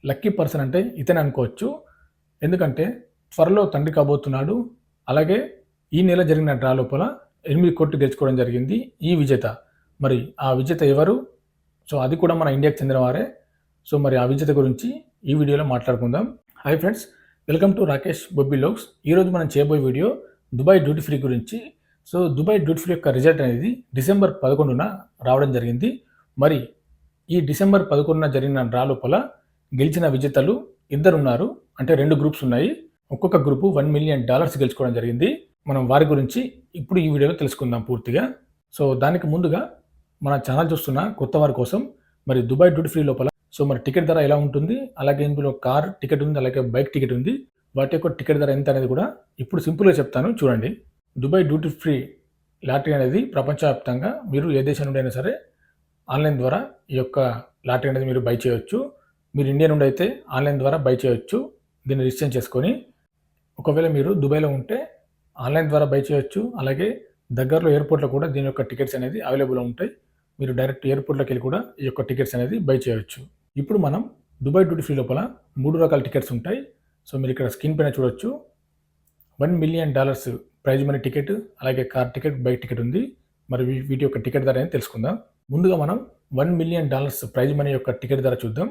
Lucky person అంటే ఇతనే అనుకోవచ్చు. ఎందుకంటే త్వరలో తండ్రి కాబోతున్నాడు. అలాగే ఈ నెల జరిగిన డ్రా లోపల 8 కోట్లు గెలుచుకోవడం జరిగింది ఈ విజేత. మరి ఆ విజేత ఎవరు? సో అది కూడా మన ఇండియాకి చెందిన వారే. సో మరి ఆ విజేత గురించి ఈ వీడియోలో మాట్లాడుకుందాం. Hi friends, welcome to Rakesh Bobby vlogs. ఈరోజు మనం చేయబోయే వీడియో దుబాయ్ డ్యూటీ ఫ్రీ గురించి. సో దుబాయ్ డ్యూటీ ఫ్రీ యొక్క రిజల్ట్ అనేది డిసెంబర్ 11న రావడం జరిగింది. మరి ఈ డిసెంబర్ 11న జరిగిన డ్రా లోపల గెలిచిన విజేతలు ఇద్దరున్నారు. అంటే 2 గ్రూప్స్ ఉన్నాయి. ఒక్కొక్క గ్రూపు $1 మిలియన్ గెలుచుకోవడం జరిగింది. మనం వారి గురించి ఇప్పుడు ఈ వీడియోలో తెలుసుకుందాం పూర్తిగా. సో దానికి ముందుగా మన ఛానల్ చూస్తున్న కొత్త వారి కోసం మరి దుబాయ్ డ్యూటీ ఫ్రీ లోపల సో మరి టికెట్ ధర ఎలా ఉంటుంది, అలాగే ఇందులో కార్ టికెట్ ఉంది, అలాగే బైక్ టికెట్ ఉంది. వాటి యొక్క టికెట్ ధర ఎంత అనేది కూడా ఇప్పుడు సింపుల్గా చెప్తాను చూడండి. దుబాయ్ డ్యూటీ ఫ్రీ లాటరీ అనేది ప్రపంచవ్యాప్తంగా మీరు ఏ దేశం నుండి అయినా సరే ఆన్లైన్ ద్వారా ఈ యొక్క లాటరీ అనేది మీరు బై చేయవచ్చు. మీరు ఇండియా నుండి అయితే ఆన్లైన్ ద్వారా బై చేయవచ్చు. దీన్ని రిజిస్టర్ చేసుకొని ఒకవేళ మీరు దుబాయ్లో ఉంటే ఆన్లైన్ ద్వారా బై చేయవచ్చు. అలాగే దగ్గరలో ఎయిర్పోర్ట్లో కూడా దీని యొక్క టికెట్స్ అనేది అవైలబుల్ ఉంటాయి. మీరు డైరెక్ట్ ఎయిర్పోర్ట్లోకి వెళ్ళి కూడా ఈ యొక్క టికెట్స్ అనేది బై చేయవచ్చు. ఇప్పుడు మనం దుబాయ్ డ్యూటీ ఫ్రీ లోపల 3 రకాల టికెట్స్ ఉంటాయి. సో మీరు ఇక్కడ స్క్రీన్ పైన చూడొచ్చు. $1 మిలియన్ ప్రైజ్ మనీ టికెట్, అలాగే కార్ టికెట్, బైక్ టికెట్ ఉంది. మరి వీటి యొక్క టికెట్ ధర అనేది తెలుసుకుందాం. ముందుగా మనం $1 మిలియన్ ప్రైజ్ మనీ యొక్క టికెట్ ధర చూద్దాం.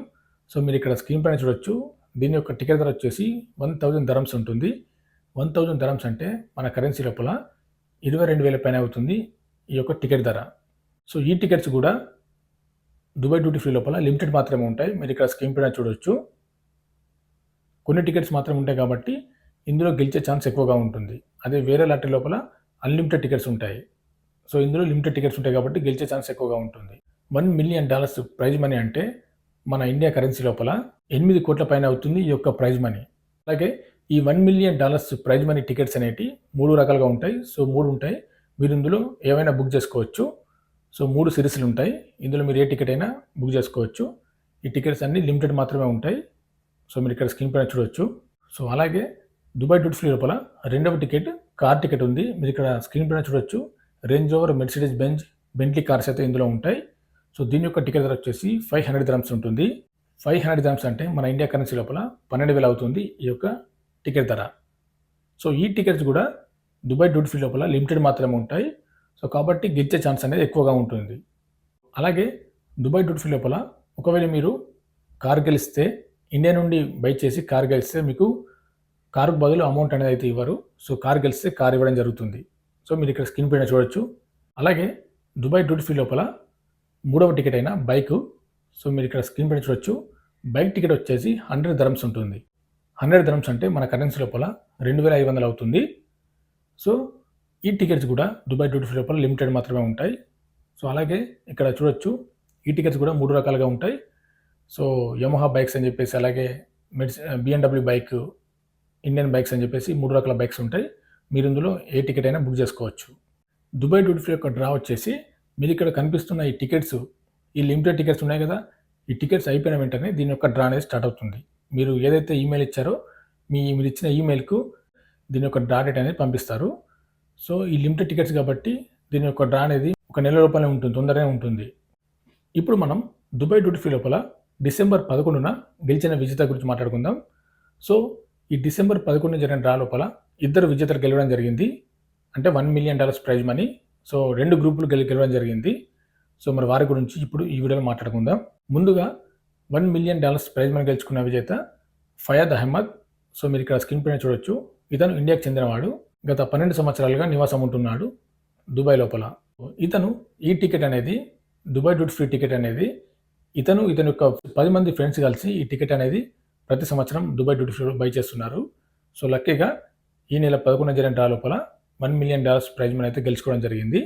సో మీరు ఇక్కడ స్క్రీన్ పైన చూడొచ్చు. దీని యొక్క టికెట్ ధర వచ్చేసి 1000 dirhams ఉంటుంది. 1000 dirhams అంటే మన కరెన్సీ లోపల 22,000 పైన అవుతుంది ఈ యొక్క టికెట్ ధర. సో ఈ టికెట్స్ కూడా దుబాయ్ డ్యూటీ ఫ్రీ లోపల లిమిటెడ్ మాత్రమే ఉంటాయి. మీరు ఇక్కడ స్క్రీన్ పైన చూడొచ్చు. కొన్ని టికెట్స్ మాత్రమే ఉంటాయి కాబట్టి ఇందులో గెలిచే ఛాన్స్ ఎక్కువగా ఉంటుంది. అదే వేరే లాటరీ లోపల అన్లిమిటెడ్ టికెట్స్ ఉంటాయి. సో ఇందులో లిమిటెడ్ టికెట్స్ ఉంటాయి కాబట్టి గెలిచే ఛాన్స్ ఎక్కువగా ఉంటుంది. $1 మిలియన్ ప్రైజ్ మనీ అంటే మన ఇండియా కరెన్సీ లోపల 8 కోట్ల పైన అవుతుంది ఈ యొక్క ప్రైజ్ మనీ. అలాగే ఈ $1 మిలియన్ ప్రైజ్ మనీ టికెట్స్ అనేవి 3 రకాలుగా ఉంటాయి. సో 3 ఉంటాయి. మీరు ఇందులో ఏవైనా బుక్ చేసుకోవచ్చు. సో 3 సిరీస్లు ఉంటాయి. ఇందులో మీరు ఏ టికెట్ అయినా బుక్ చేసుకోవచ్చు. ఈ టికెట్స్ అన్ని లిమిటెడ్ మాత్రమే ఉంటాయి. సో మీరు ఇక్కడ స్క్రీన్ పైన చూడొచ్చు. సో అలాగే దుబాయ్ డ్యూటీ ఫ్రీ లోపల రెండవ టికెట్ కార్ టికెట్ ఉంది. మీరు ఇక్కడ స్క్రీన్ పైన చూడొచ్చు. Range over, Mercedes Benz, Bentley cars అయితే ఇందులో ఉంటాయి. సో దీని యొక్క టికెట్ ధర వచ్చేసి 500 dirhams ఉంటుంది. 500 dirhams అంటే మన ఇండియా కరెన్సీ లోపల 12,000 అవుతుంది ఈ యొక్క టికెట్ ధర. సో ఈ టికెట్స్ కూడా దుబాయ్ డ్యూటీ ఫ్రీ లోపల లిమిటెడ్ మాత్రమే ఉంటాయి. సో కాబట్టి గెలిచే ఛాన్స్ అనేది ఎక్కువగా ఉంటుంది. అలాగే దుబాయ్ డ్యూటీ ఫ్రీ లోపల ఒకవేళ మీరు కార్ గెలిస్తే, ఇండియా నుండి బై చేసి కార్ గెలిస్తే మీకు కారుకు బదులు అమౌంట్ అనేది అయితే ఇవ్వరు. సో కార్ గెలిస్తే కార్ ఇవ్వడం జరుగుతుంది. సో మీరు ఇక్కడ స్క్రీన్ పైన చూడొచ్చు. అలాగే దుబాయ్ డ్యూటీ ఫ్రీ లోపల 3వ టికెట్ అయిన బైక్. సో మీరు ఇక్కడ స్క్రీన్ పైన చూడొచ్చు. బైక్ టికెట్ వచ్చేసి 100 dirhams ఉంటుంది. 100 dirhams అంటే మన కరెన్సీ లోపల 2,500 అవుతుంది. సో ఈ టికెట్స్ కూడా దుబాయ్ డ్యూటీ ఫ్రీ లోపల లిమిటెడ్ మాత్రమే ఉంటాయి. సో అలాగే ఇక్కడ చూడొచ్చు. ఈ టికెట్స్ కూడా 3 రకాలుగా ఉంటాయి. సో యమహా బైక్స్ అని చెప్పేసి, అలాగే BMW బైక్, ఇండియన్ బైక్స్ అని చెప్పేసి 3 రకాల బైక్స్ ఉంటాయి. మీరు ఇందులో ఏ టికెట్ అయినా బుక్ చేసుకోవచ్చు. దుబాయ్ డ్యూటీ ఫ్రీ యొక్క డ్రా వచ్చేసి మీరు ఇక్కడ కనిపిస్తున్న ఈ టికెట్స్, ఈ లిమిటెడ్ టికెట్స్ ఉన్నాయి కదా, ఈ టికెట్స్ అయిపోయిన వెంటనే దీని యొక్క డ్రా అనేది స్టార్ట్ అవుతుంది. మీరు ఏదైతే ఈమెయిల్ ఇచ్చారో మీరు ఇచ్చిన ఈమెయిల్కు దీని యొక్క డ్రా డేట్ అనేది పంపిస్తారు. సో ఈ లిమిటెడ్ టికెట్స్ కాబట్టి దీని యొక్క డ్రా అనేది 1 నెల లోపలనే ఉంటుంది, తొందరగానే ఉంటుంది. ఇప్పుడు మనం దుబాయ్ డ్యూటీ ఫ్రీ లోపల డిసెంబర్ 11న గెలిచిన విజేత గురించి మాట్లాడుకుందాం. సో ఈ డిసెంబర్ 11న జరిగిన డ్రా లోపల 2 విజేతలు గెలవడం జరిగింది. అంటే $1 మిలియన్ ప్రైజ్ మనీ. సో 2 గ్రూపులు గెలవడం జరిగింది. సో మరి వారి గురించి ఇప్పుడు ఈ వీడియోలో మాట్లాడుకుందాం. ముందుగా $1 మిలియన్ ప్రైజ్ మనీ గెలుచుకున్న విజేత ఫయాద్ అహ్మద్. సో మీరు ఇక్కడ స్క్రీన్ పైన చూడొచ్చు. ఇతను ఇండియాకి చెందినవాడు. గత 12 సంవత్సరాలుగా నివాసం ఉంటున్నాడు దుబాయ్ లోపల. ఇతను ఈ టికెట్ అనేది, దుబాయ్ డ్యూటీ ఫ్రీ టికెట్ అనేది ఇతని యొక్క 10 మంది ఫ్రెండ్స్ కలిసి ఈ టికెట్ అనేది ప్రతి సంవత్సరం దుబాయ్ డ్యూటీ ఫ్రీలో బై చేస్తున్నారు. సో లక్కీగా ఈ నెల 11న జరిగిన డ్రా లోపల $1 మిలియన్ ప్రైజ్ మనీ అయితే గెలుచుకోవడం జరిగింది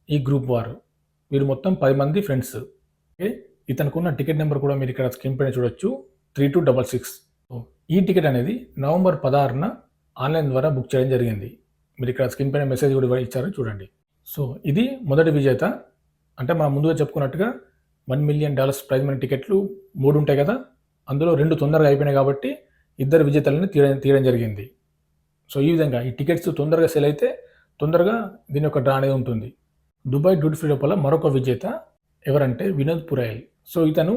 ఈ గ్రూప్ వారు. వీరు మొత్తం 10 మంది ఫ్రెండ్స్. ఇతనుకున్న టికెట్ నెంబర్ కూడా మీరు ఇక్కడ స్క్రీన్ పైన చూడొచ్చు. 3266. ఈ టికెట్ అనేది నవంబర్ 16న ఆన్లైన్ ద్వారా బుక్ చేయడం జరిగింది. మీరు ఇక్కడ స్క్రీన్ పైన మెసేజ్ కూడా ఇచ్చారు చూడండి. సో ఇది మొదటి విజేత. అంటే మనం ముందుగా చెప్పుకున్నట్టుగా $1 మిలియన్ ప్రైజ్ మనీ టికెట్లు 3 ఉంటాయి కదా, అందులో 2 తొందరగా అయిపోయినాయి కాబట్టి 2 విజేతలను తీయడం జరిగింది. సో ఈ విధంగా ఈ టికెట్స్ తొందరగా సేల్ అయితే తొందరగా దీని యొక్క డ్రా అనేది ఉంటుంది. దుబాయ్ డ్యూటీ ఫ్రీ లోపల మరొక విజేత ఎవరంటే వినోద్ పురాయల్. సో ఇతను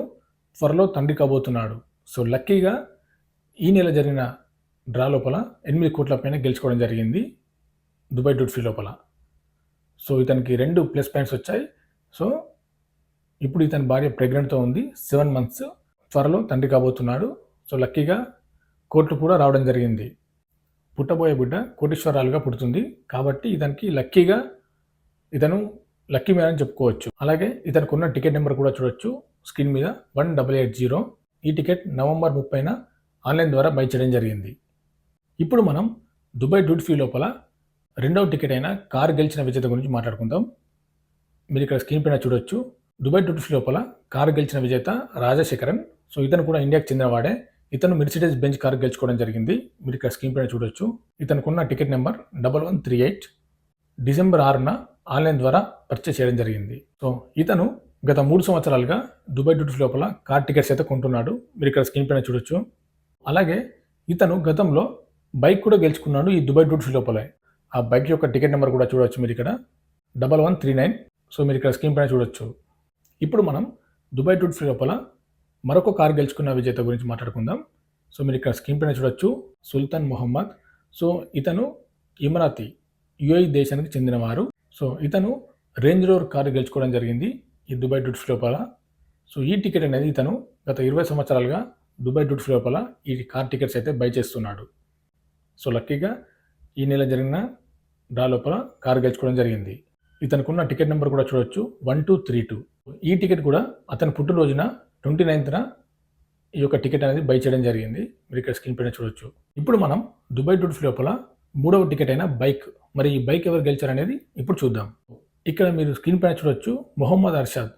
త్వరలో తండ్రి కాబోతున్నాడు. సో లక్కీగా ఈ నెల జరిగిన డ్రా లోపల 8 కోట్ల పైన గెలుచుకోవడం జరిగింది దుబాయ్ డ్యూటీ ఫ్రీ లోపల. సో ఇతనికి 2 ప్లస్ పాయింట్స్ వచ్చాయి. సో ఇప్పుడు ఇతని భార్య ప్రెగ్నెంట్తో ఉంది, 7 months, త్వరలో తండ్రి కాబోతున్నాడు. సో లక్కీగా కోట్లు కూడా రావడం జరిగింది. పుట్టబోయే బిడ్డ కోటీశ్వరాలుగా పుడుతుంది కాబట్టి ఇతనికి లక్కీగా ఇతను లక్కీ మ్యాన్ అని చెప్పుకోవచ్చు. అలాగే ఇతనికి ఉన్న టికెట్ నెంబర్ కూడా చూడొచ్చు స్క్రీన్ మీద 1880. ఈ టికెట్ నవంబర్ 30న ఆన్లైన్ ద్వారా బై చేయడం జరిగింది. ఇప్పుడు మనం దుబాయ్ డ్యూటీ ఫ్రీ లోపల రెండవ టికెట్ అయిన కారు గెలిచిన విజేత గురించి మాట్లాడుకుందాం. మీరు ఇక్కడ స్క్రీన్ పైన చూడొచ్చు. దుబాయ్ డ్యూటీ ఫ్రీ లోపల కారు గెలిచిన విజేత రాజశేఖరన్. సో ఇతను కూడా ఇండియాకి చెందినవాడే. ఇతను మెర్సిడెస్ బెంజ్ కారు గెలుచుకోవడం జరిగింది. మీరు ఇక్కడ స్క్రీన్ పైన చూడొచ్చు. ఇతనుకున్న టికెట్ నెంబర్ 1138. డిసెంబర్ 6న ఆన్లైన్ ద్వారా పర్చేస్ చేయడం జరిగింది. సో ఇతను గత 3 సంవత్సరాలుగా దుబాయ్ డ్యూటీ ఫ్రీ లోపల కార్ టికెట్స్ అయితే కొంటున్నాడు. మీరు ఇక్కడ స్క్రీన్ పైన చూడొచ్చు. అలాగే ఇతను గతంలో బైక్ కూడా గెలుచుకున్నాడు ఈ దుబాయ్ డ్యూటీ ఫ్రీ లోపలే. ఆ బైక్ యొక్క టికెట్ నెంబర్ కూడా చూడవచ్చు మీరు ఇక్కడ 1139. సో మీరు ఇక్కడ స్క్రీన్ పైన చూడొచ్చు. ఇప్పుడు మనం దుబాయ్ డ్యూటీ ఫ్రీ లోపల మరొక కారు గెలుచుకున్న విజేత గురించి మాట్లాడుకుందాం. సో మీరు ఇక్కడ స్క్రీన్ పైన చూడొచ్చు సుల్తాన్ మొహమ్మద్. సో ఇతను ఇమరాతి యుఏఈ దేశానికి చెందినవారు. సో ఇతను రేంజ్ రోవర్ కారు గెలుచుకోవడం జరిగింది ఈ దుబాయ్ డ్యూటీ ఫ్రీ లోపల. సో ఈ టికెట్ అనేది ఇతను గత 20 సంవత్సరాలుగా దుబాయ్ డ్యూటీ ఫ్రీ లోపల ఈ కార్ టికెట్స్ అయితే బై చేస్తున్నాడు. సో లక్కీగా ఈ నెల జరిగిన డ్రా లోపల కారు గెలుచుకోవడం జరిగింది. ఇతనుకున్న టికెట్ నెంబర్ కూడా చూడొచ్చు 1232. ఈ టికెట్ కూడా అతని పుట్టినరోజున 29న ఈ యొక్క టికెట్ అనేది బై చేయడం జరిగింది. మీరు ఇక్కడ స్క్రీన్ పైన చూడొచ్చు. ఇప్పుడు మనం దుబాయ్ డ్యూటీ ఫ్రీ లోపల 3వ టికెట్ అయిన బైక్, మరి ఈ బైక్ ఎవరు గెలిచారనేది ఇప్పుడు చూద్దాం. ఇక్కడ మీరు స్క్రీన్ పైన చూడొచ్చు మొహమ్మద్ అర్షాద్.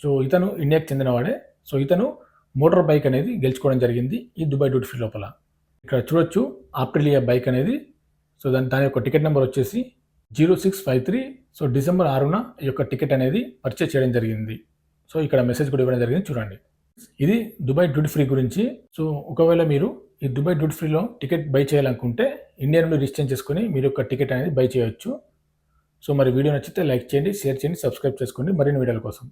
సో ఇతను ఇండియాకి చెందినవాడే. సో ఇతను మోటార్ బైక్ అనేది గెలుచుకోవడం జరిగింది ఈ దుబాయ్ డ్యూటీ ఫ్రీ లోపల. ఇక్కడ చూడొచ్చు ఆప్రిలియా బైక్ అనేది. సో దాని యొక్క టికెట్ నెంబర్ వచ్చేసి 0653. సో డిసెంబర్ 6న ఈ యొక్క టికెట్ అనేది పర్చేస్ చేయడం జరిగింది. సో ఇక్కడ మెసేజ్ కూడా ఇవ్వడం జరిగింది చూడండి. ఇది దుబాయ్ డ్యూటీ ఫ్రీ గురించి. సో ఒకవేళ మీరు ఈ దుబాయ్ డ్యూటీ ఫ్రీలో టికెట్ బై చేయాలనుకుంటే ఇండియా నుండి రిజిస్టర్ చేసుకొని మీరు యొక్క టికెట్ అనేది బై చేయవచ్చు. సో మరి వీడియో నచ్చితే లైక్ చేయండి, షేర్ చేయండి, సబ్స్క్రైబ్ చేసుకోండి మరిన్ని వీడియోల కోసం.